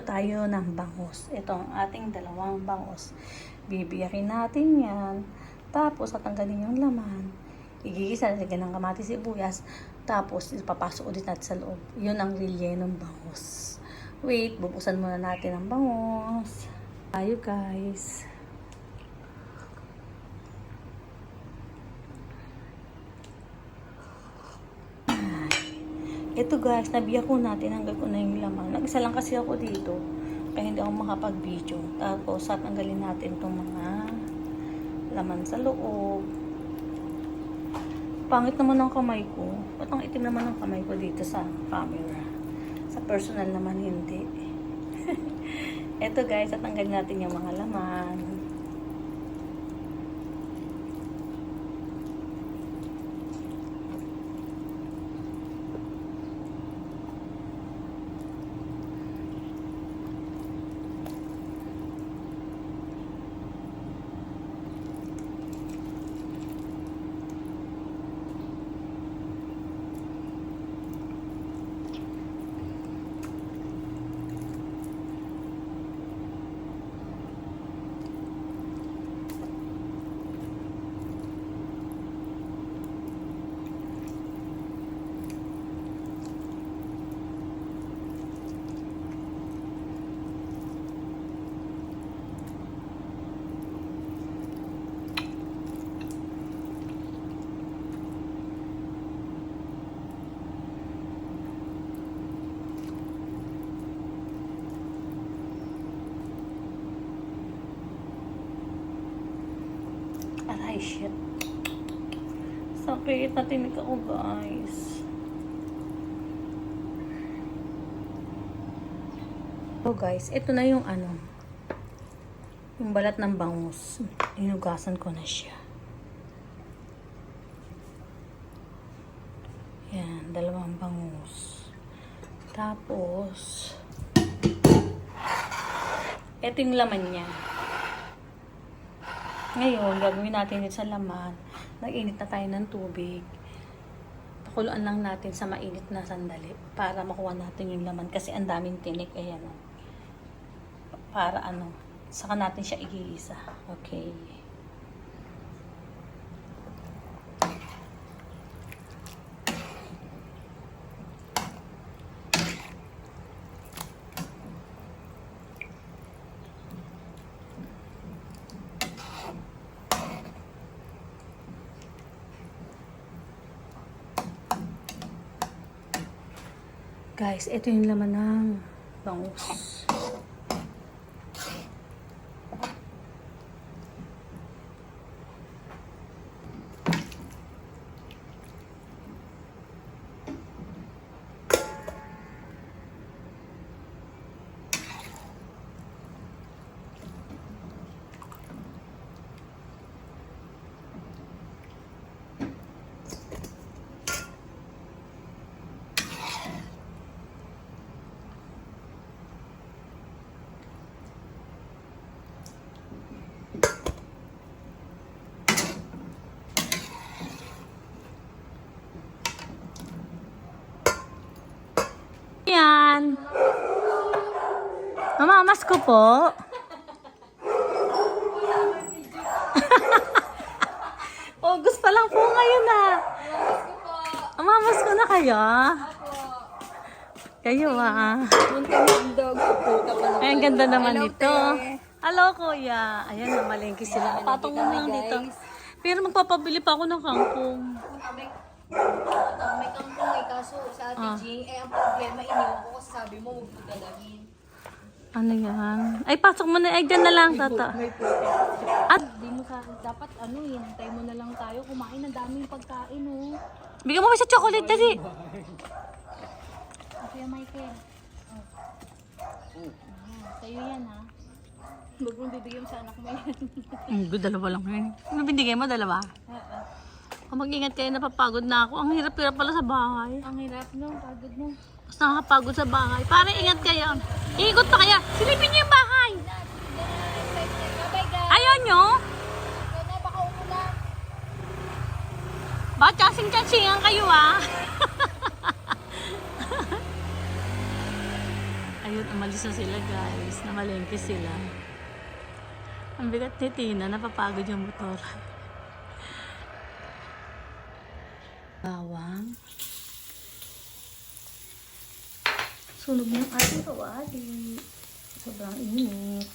tayo ng bangus. Ito ang ating dalawang bangus. Bibiyakin natin yan. Tapos, tatanggalin yung laman. Igigisa, lagyan ng kamatis, sibuyas. Tapos, ipapasok ulit natin sa loob. Yun ang rellenong bangus. Wait, bubuksan muna natin ang bangus. Tayo, guys. Ito guys, nabiyak ko natin hanggang ko na yung laman. Nag-isa lang kasi ako dito. Kaya hindi ako makapag-video. Tapos, tatanggalin natin itong mga laman sa loob. Pangit naman ang kamay ko. Ba't ang itim naman ang kamay ko dito sa camera? Sa personal naman hindi. Ito guys, tatanggalin natin yung mga laman. Aray, shit. Sakit na tinik ako, guys. So, guys, ito na yung yung balat ng bangus. Inugasan ko na siya. Yan, dalawang bangus. Tapos, ito yung laman niya. Ngayon, gagawin natin ito sa laman. Nag-init na tayo ng tubig. Pakuluan lang natin sa mainit na sandali para makuha natin yung laman kasi ang daming tinik. Ayan. Para saka natin siya igigisa. Okay. Guys, ito yung laman ng bangus. Yan. Mamamas ko po. August pa lang po ngayon Mamamas ko na kayo. Kayo Ay, ang ganda naman nito. Hello, kuya. Ayan, namalengke sila. Patong mo lang dito. Pero magpapabili pa ako ng kangkong. May kangkong kaso sa Ate Jing, ang problema iniwan ko kasi sabi mo huwag mo dalagin. Ano yan? Ay, pasok mo na. Ay, dyan na lang, tata. At, Hindi mo dapat hintay mo na lang tayo kumain ng daming pagkain bigyan mo sa chocolate dali. Kuya Michael. Sa'yo yan Huwag mong bibigyan sa anak mo yan. Dalawa lang yun. Ano binigay mo? Dalawa? Mag-ingat kayo, napapagod na ako. Ang hirap-hirap pala sa bahay. Ang hirap pagod mo. Mas nakakapagod sa bahay. Para ingat kayo. Iikot pa kaya. Silipin niyo yung bahay. Bye guys. Ayaw nyo? Baka umulan. Ba, chansing-chansingan kayo Ayun, umalis na sila guys. Namalengke sila. Ang bigat ni Tina, napapagod yung motor. Bawang. Sunog na yung ating kawali. Sobrang init.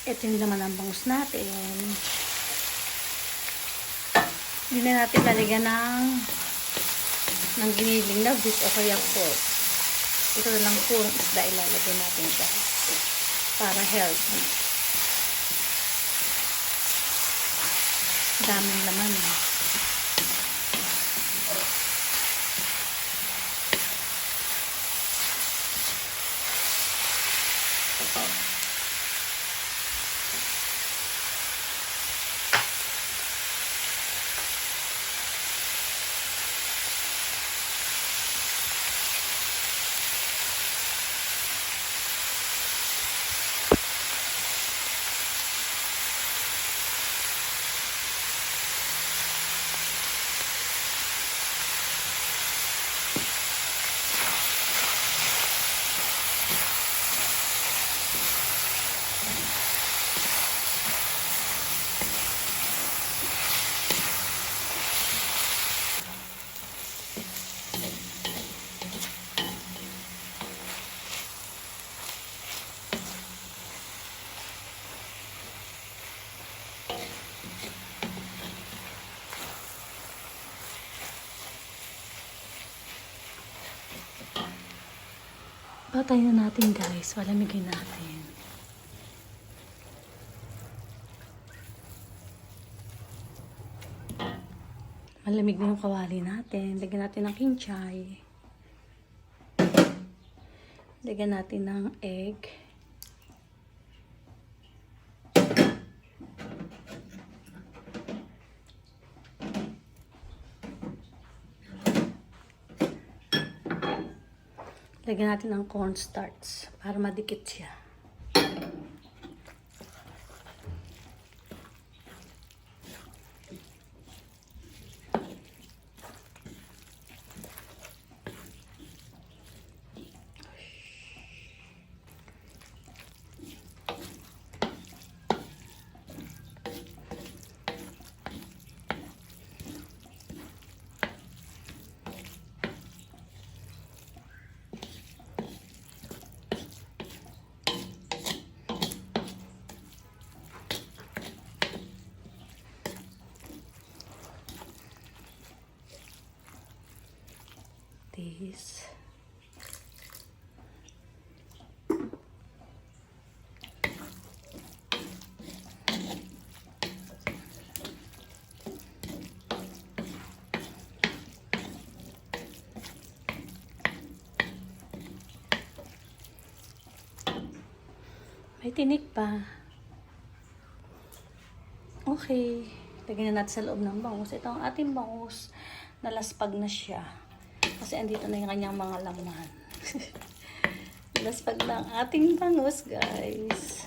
Ito yung laman ng bangus natin. Hindi na natin lalagyan ng giniling na beef o kaya pork. Ito na lang po ang isda ilalagyan natin guys. Para healthy. Daming laman eh. Patayin na natin guys, palamigin natin. Malamig na yung kawali natin. Lagyan natin ng kinchay. Lagyan natin ng egg. Lagyan natin ng cornstarch para madikit siya. This. May tinik pa. Okay. Lagyan na natin sa loob ng bangus. Ito ang ating bangus. Nalaspag na siya. Kasi andito na yung kanyang mga laman. Nalaspag na ang ating bangus, guys.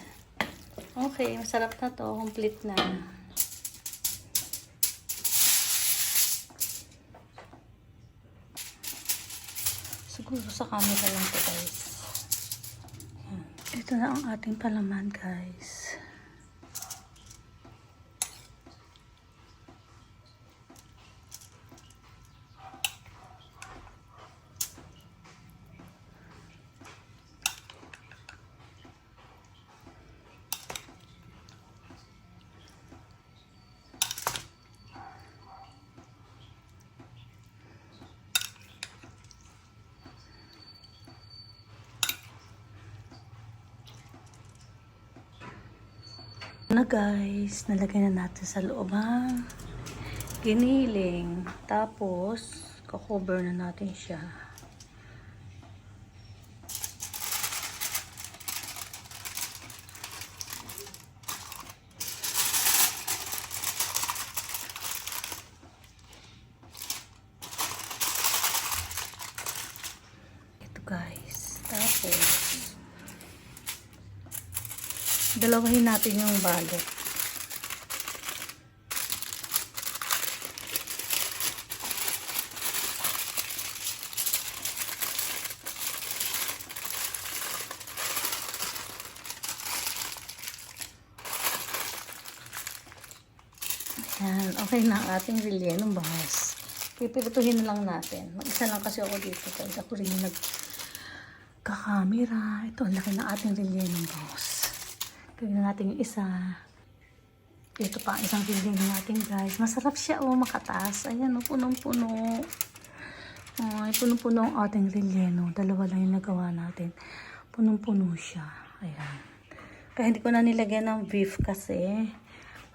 Okay, masarap na to. Complete na. Siguro sa camera lang to, guys. Ito na ang ating palaman, guys. Na guys, nalagay na natin sa loob ang giniling. Tapos, kakover na natin siya. Ito guys. Tapos, dalawahin natin yung balot. Ayan, okay na ang ating rellenong bangus. Pipirituhin na lang natin. Mag-isa lang kasi ako dito. Guys, ako rin yung nagkakamera. Ito, ang laki ng ating rellenong bangus. Gawin na natin yung isa. Ito pa ang isang relleno natin guys. Masarap siya makataas. Ayan punong-puno. Ay, punong-puno ang ating relleno. Dalawa lang yung nagawa natin. Punong-puno siya. Ayan. Kaya hindi ko na nilagyan ng beef kasi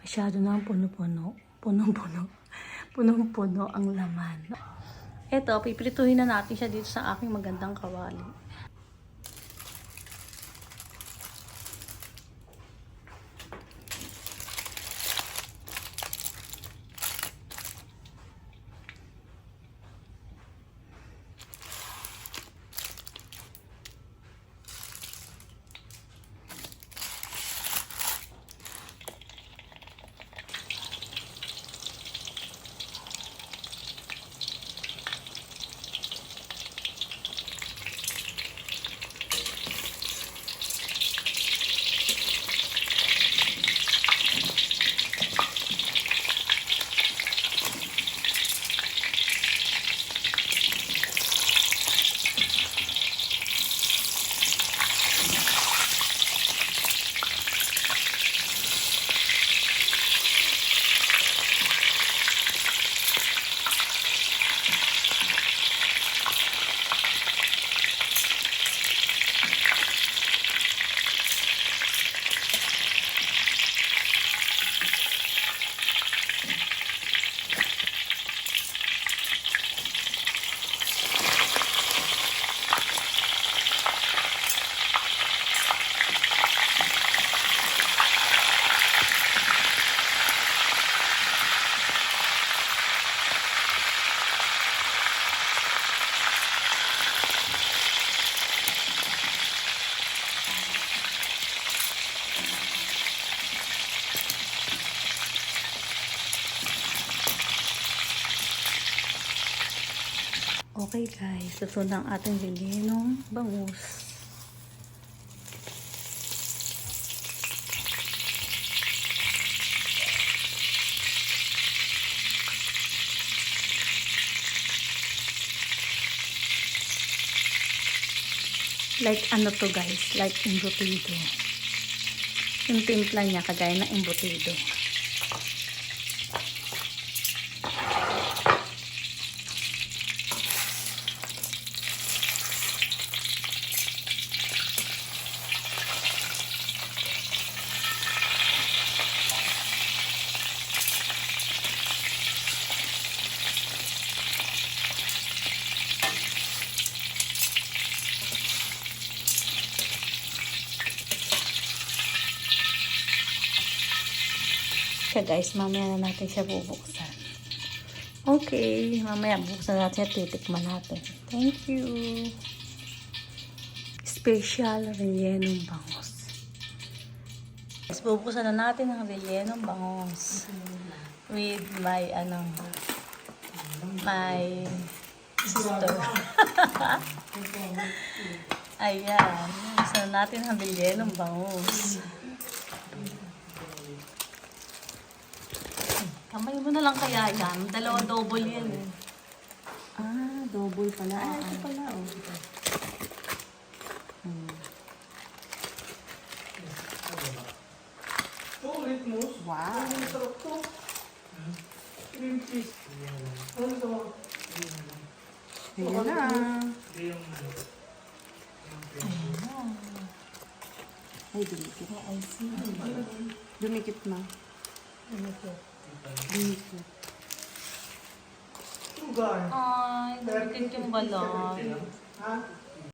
masyado na ang puno-puno. Punong-puno. Punong-puno ang laman. Ito, pipirituhin na natin siya dito sa aking magandang kawali. Okay guys, luto na ang ating rellenong bangus. Like ano to guys, like embutido. Yung timpla niya kagaya ng embutido. Kaya guys, mamaya na natin siya bubuksan. Okay, mamaya buksan natin at titikman natin. Thank you. Special rellenong bangus. Guys, bubuksan na natin ang rellenong bangus. With my, my sister. Ayan, bubuksan na natin ang rellenong bangus. Kamay mo na lang kaya yan. Dalawa double yan eh. Ah, double pala. Ah, ito pala. Oh. Wow. Ayan na. Ay, dumikit. I see. Dumikit na. Dumikit. Dumikit. Ay, dumikit yung balay.